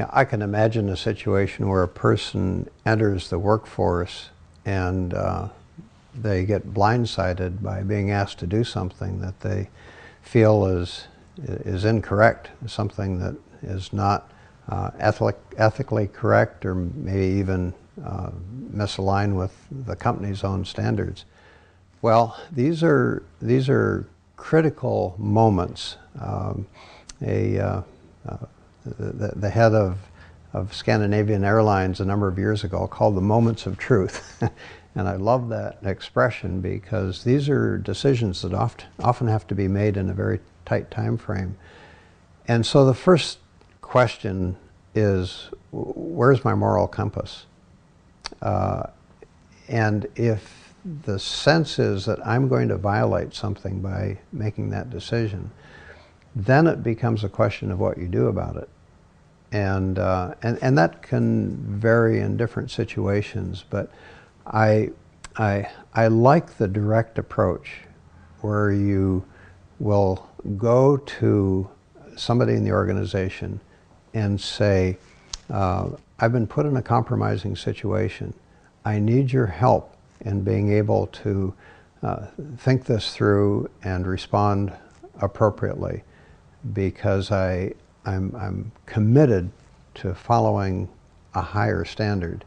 Yeah, I can imagine a situation where a person enters the workforce and they get blindsided by being asked to do something that they feel is incorrect, something that is not ethically correct, or maybe even misaligned with the company's own standards. Well, these are critical moments. The head of Scandinavian Airlines a number of years ago called the moments of truth. And I love that expression because these are decisions that often have to be made in a very tight time frame. And so the first question is, where's my moral compass? And if the sense is that I'm going to violate something by making that decision, then it becomes a question of what you do about it. And that can vary in different situations, but I like the direct approach where you will go to somebody in the organization and say, I've been put in a compromising situation. I need your help in being able to think this through and respond appropriately, because I'm committed to following a higher standard.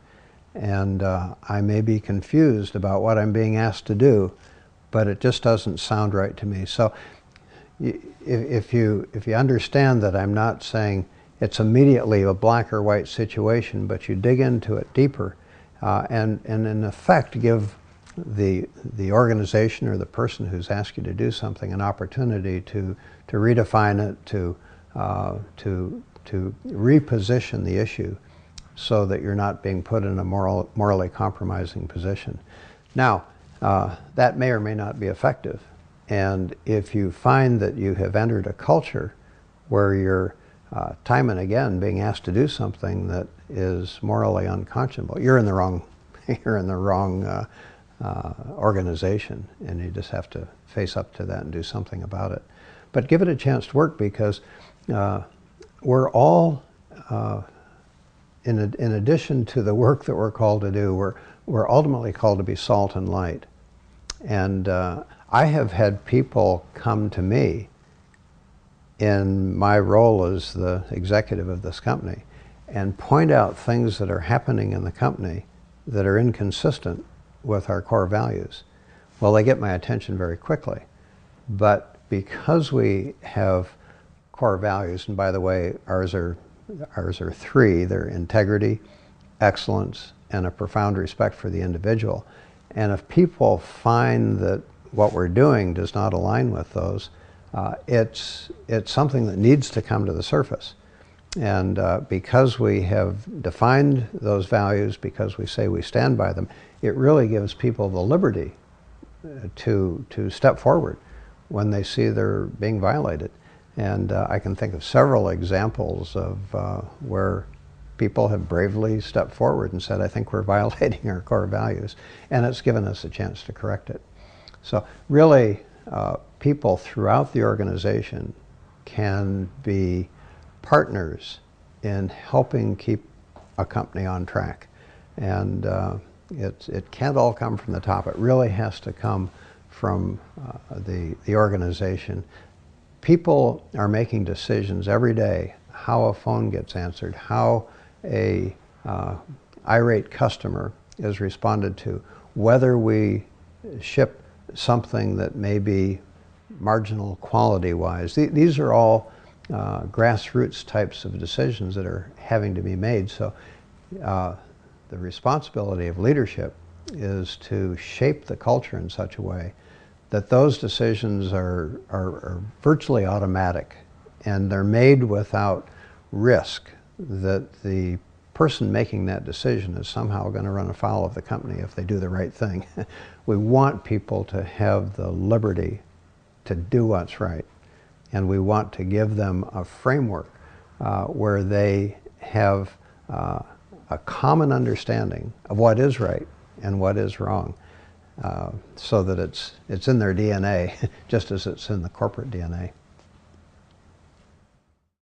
And I may be confused about what I'm being asked to do, but it just doesn't sound right to me. So if you understand that I'm not saying it's immediately a black or white situation, but you dig into it deeper, and in effect give the organization or the person who's asked you to do something an opportunity to redefine it, to reposition the issue so that you're not being put in a morally compromising position. Now, that may or may not be effective. And if you find that you have entered a culture where you're time and again being asked to do something that is morally unconscionable, you're in the wrong organization, and you just have to face up to that and do something about it. But give it a chance to work, because we're all, in addition to the work that we're called to do, we're ultimately called to be salt and light. And I have had people come to me in my role as the executive of this company and point out things that are happening in the company that are inconsistent with our core values. Well, they get my attention very quickly. But because we have core values, and by the way, ours are three. They're integrity, excellence, and a profound respect for the individual. And if people find that what we're doing does not align with those, it's something that needs to come to the surface. And because we have defined those values, because we say we stand by them, it really gives people the liberty to step forward when they see they're being violated. And I can think of several examples of where people have bravely stepped forward and said, I think we're violating our core values, and it's given us a chance to correct it. So really, people throughout the organization can be partners in helping keep a company on track. And it can't all come from the top. It really has to come from the organization. People are making decisions every day, how a phone gets answered, how a irate customer is responded to, whether we ship something that may be marginal quality-wise. These are all grassroots types of decisions that are having to be made. So the responsibility of leadership is to shape the culture in such a way that those decisions are virtually automatic, and they're made without risk that the person making that decision is somehow going to run afoul of the company if they do the right thing. We want people to have the liberty to do what's right, and we want to give them a framework where they have a common understanding of what is right and what is wrong, so that it's in their DNA just as it's in the corporate DNA.